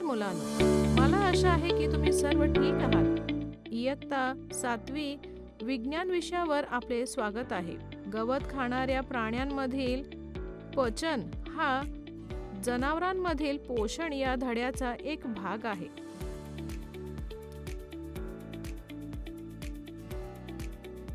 मुलांनो, मला आशा आहे की तुम्ही सर्व ठीक आहात. इयत्ता 7वी विज्ञान विषयावर आपले स्वागत आहे. गवत खाणाऱ्या प्राण्यांमधील पचन हा जनावरांमधील पोषण या धड्याचा एक भाग आहे.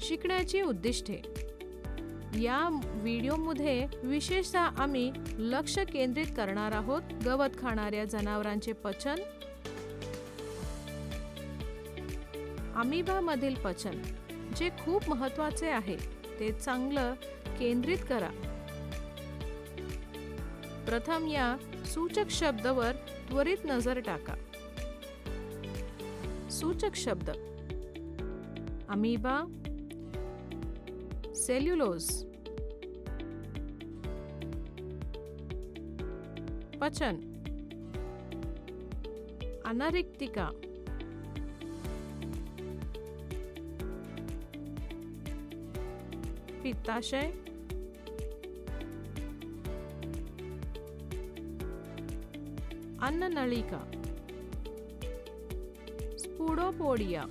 शिकण्याची उद्दिष्टे. या व्हिडिओमध्ये विशेषतः आम्ही लक्ष केंद्रित करणार आहोत गवत खाणाऱ्या जनावरांचे पचन, अमिबा मधील पचन, जे खूप महत्त्वाचे आहे ते चांगलं केंद्रित करा. प्रथम या सूचक शब्दावर त्वरित नजर टाका. सूचक शब्द: अमिबा, सेल्युलोज. पचन: अनारिक्तिका, पित्ताशय, अन्ननलिका, स्पुडोपोडिया,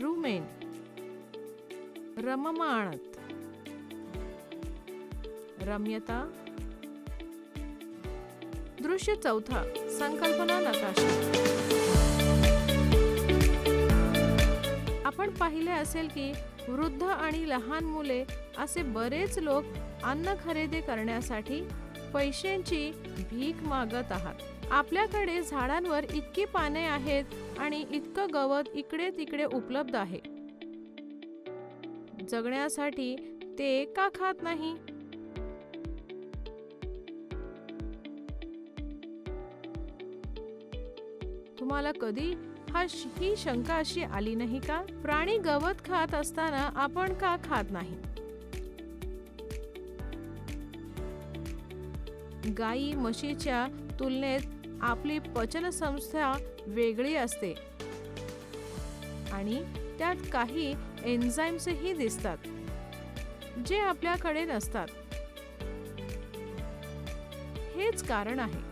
रुमेन, रममाणत, रम्यता. दृश्य चौथा, संकल्पना नकाशा. आपण पाहिले असेल की वृद्ध आणि लहान मुले असे बरेच लोक अन्न खरेदी करण्यासाठी पैशांची भीक मागत आहात. आपल्याकडे झाडांवर इतकी पाने आहेत आणि इतकं गवत इकडे तिकडे उपलब्ध आहे. जगण्यासाठी ते का खात नाही? तुम्हाला कधी ही शंका अशी आली नाही का? प्राणी गवत खात असताना आपण का खात नाही? गाई म्हशीच्या तुलनेत आपली पचन संस्था वेगळी असते आणि त्यात काही एन्झाईम्सही दिसतात जे आपल्याकडे नसतात. हेच कारण आहे.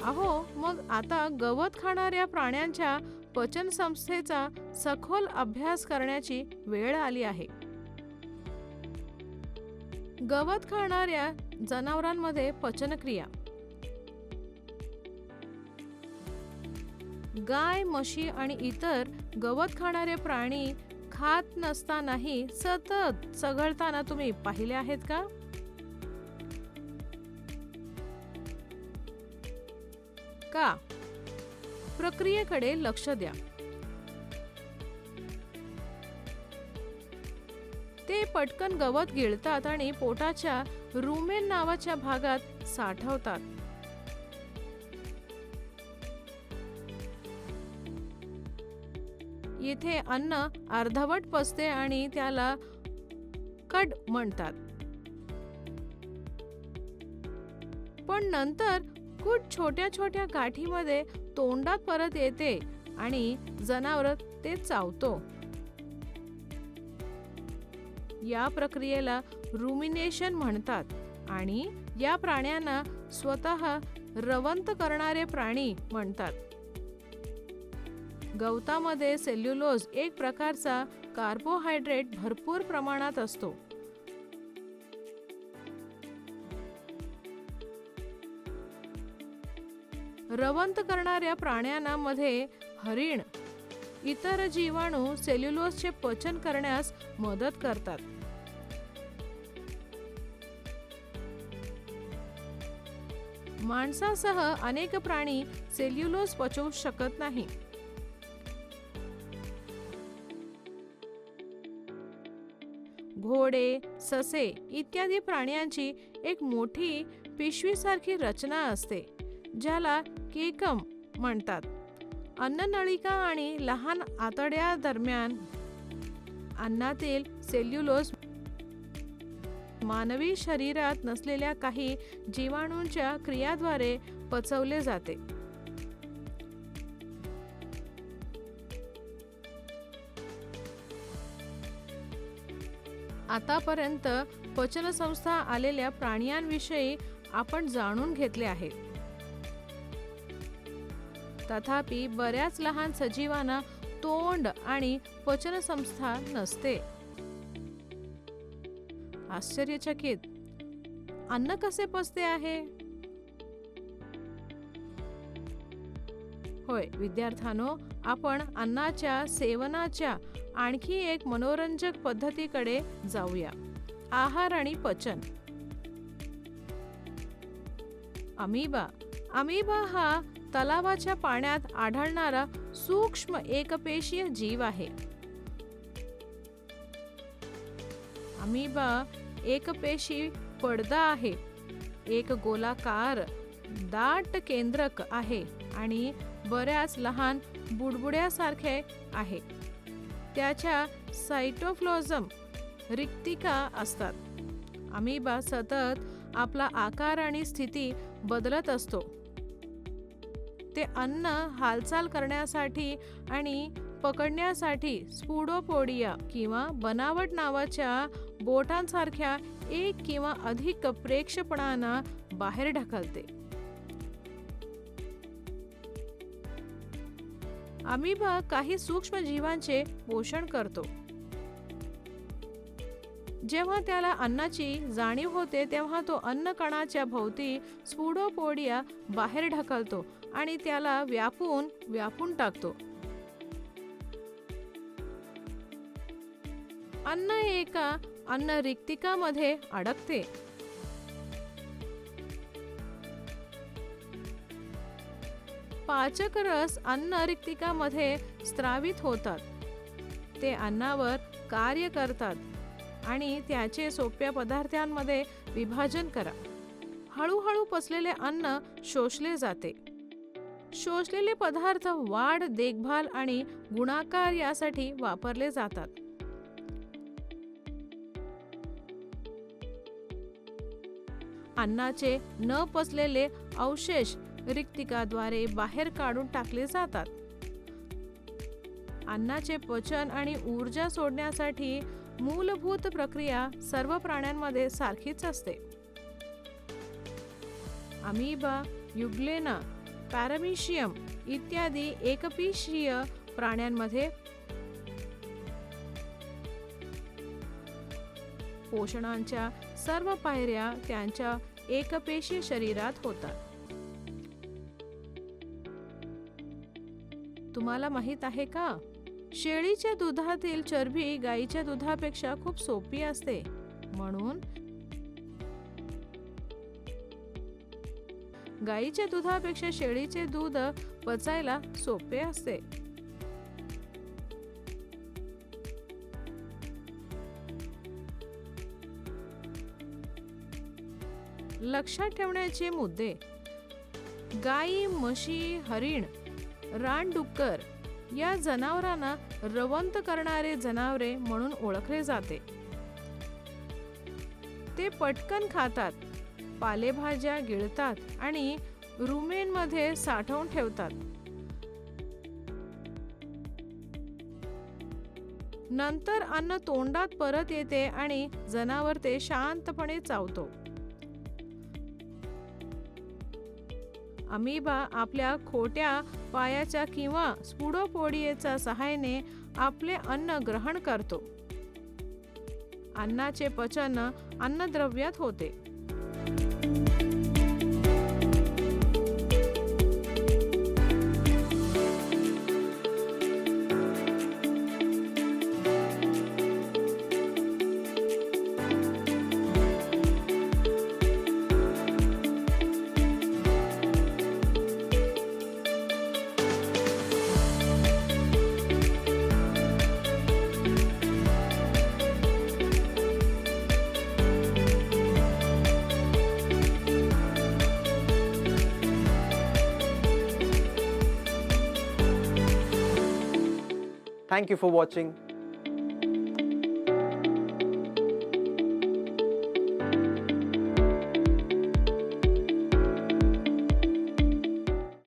अहो, मग आता गवत खाणाऱ्या प्राण्यांच्या पचन संस्थेचा सखोल अभ्यास करण्याची वेळ आली आहे. गवत खाणाऱ्या जनावरांमध्ये पचनक्रिया. गाय, म्हशी आणि इतर गवत खाणारे प्राणी खात नसतानाही सतत चघळताना तुम्ही पाहिले आहेत का? का? प्रक्रियेकडे लक्ष द्या. ते पटकन गवत गिळतात आणि पोटाच्या रुमेन नावाच्या भागात साठवतात. येथे अन्न अर्धवट पचते आणि त्याला कड म्हणतात. पण नंतर खूप छोट्या छोट्या गाठीमध्ये तोंडात परत येते आणि जनावर ते चावतो. या प्रक्रियेला रुमिनेशन म्हणतात आणि या प्राण्यांना स्वतः रवंत करणारे प्राणी म्हणतात. गवतामध्ये सेल्युलोज एक प्रकारचा कार्बोहायड्रेट भरपूर प्रमाणात असतो. रवंत करणाऱ्या प्राण्यांमध्ये हरिण, इतर जीवाणू सेल्युलोजचे पचन करण्यास मदत करतात. माणसासह अनेक प्राणी सेल्युलोज पचवू शकत नाही. घोडे, ससे इत्यादी प्राण्यांची एक मोठी पिशवीसारखी रचना असते ज्याला केकम म्हणतात. अन्ननलिका आणि लहान आतड्या दरम्यान अन्नातील सेल्युलोज मानवी शरीरात नसलेल्या काही जीवाणूंच्या क्रियाद्वारे पचवले जाते. आतापर्यंत पचनसंस्था आलेल्या प्राण्यांविषयी आपण जाणून घेतले आहे. तथापि बऱ्याच लहान सजीवांना तोंड आणि पचनसंस्था नसते. आश्चर्यचकित, अन्न कसे पचते आहे? होय विद्यार्थ्यांनो, आपण अन्नाच्या सेवनाच्या आणखी एक मनोरंजक पद्धतीकडे जाऊया. आहार आणि पचन. अमीबा. अमीबा हा तलावाच्या पाण्यात आढळणारा सूक्ष्म एकपेशीय जीव आहे. अमीबा एकपेशी पडदा आहे. एक गोलाकार दाट केंद्रक आहे आणि बऱ्याच लहान बुडबुड्यासारखे आहे. त्याच्या सायटोप्लाझम रिक्तिका असतात. अमीबा सतत आपला आकार आणि स्थिती बदलत असतो. ते अन्न हालचाल करण्यासाठी आणि पकडण्यासाठी स्पुडोपोडिया किंवा बनावट नावाच्या बोटांसारख्या एक किंवा अधिक प्रेक्षपणांना बाहेर ढकलते. अमीबा काही सूक्ष्म जीवांचे पोषण करतो. जेव्हा त्याला अन्नाची जाणीव होते तेव्हा तो अन्न कणाच्या भोवती स्पुडोपोडिया बाहेर ढकलतो आणि त्याला व्यापून टाकतो. अन्न एका अन्न रिक्तिकामध्ये अडकते. पाचक रस अन्न रिक्तिकामध्ये स्त्रावित होतात. ते अन्नावर कार्य करतात आणि त्याचे सोप्या पदार्थांमध्ये विभाजन करा. हळूहळू पचलेले अन्न शोषले जाते. शोषलेले पदार्थ वाढ, देखभाल आणि गुणाकार यासाठी वापरले जातात. अन्नाचे न पचलेले अवशेष रिक्तिकाद्वारे बाहेर काढून टाकले जातात. अन्नाचे पचन आणि ऊर्जा सोडण्यासाठी मूलभूत प्रक्रिया सर्व प्राण्यांमध्ये सारखीच असते. अमीबा, युग्लेना, पॅरामीशियम इत्यादी एकपेशीय प्राण्यांमध्ये पोषणाच्या सर्व पायऱ्या त्यांच्या एकपेशीय शरीरात होतात. तुम्हाला माहित आहे का, शेळीच्या दुधातील चरबी गाईच्या दुधापेक्षा खूप सोपी असते. म्हणून गाईच्या दुधापेक्षा शेळीचे दूध पचायला सोपे असते. लक्षात ठेवण्याचे मुद्दे. गाई, म्हशी, हरिण, रानडुक्कर या जनावरांना रवंथ करणारे जनावरे म्हणून ओळखले जाते. ते पटकन खातात, पालेभाज्या गिळतात आणि रुमेनमध्ये साठवून ठेवतात. नंतर अन्न तोंडात परत येते आणि जनावर ते शांतपणे चावतो. अमीबा आपल्या खोट्या पायाच्या किंवा स्पुडोपोडियाच्या सहाय्याने आपले अन्न ग्रहण करतो. अन्नाचे पचन अन्नद्रव्यात होते. Thank you for watching.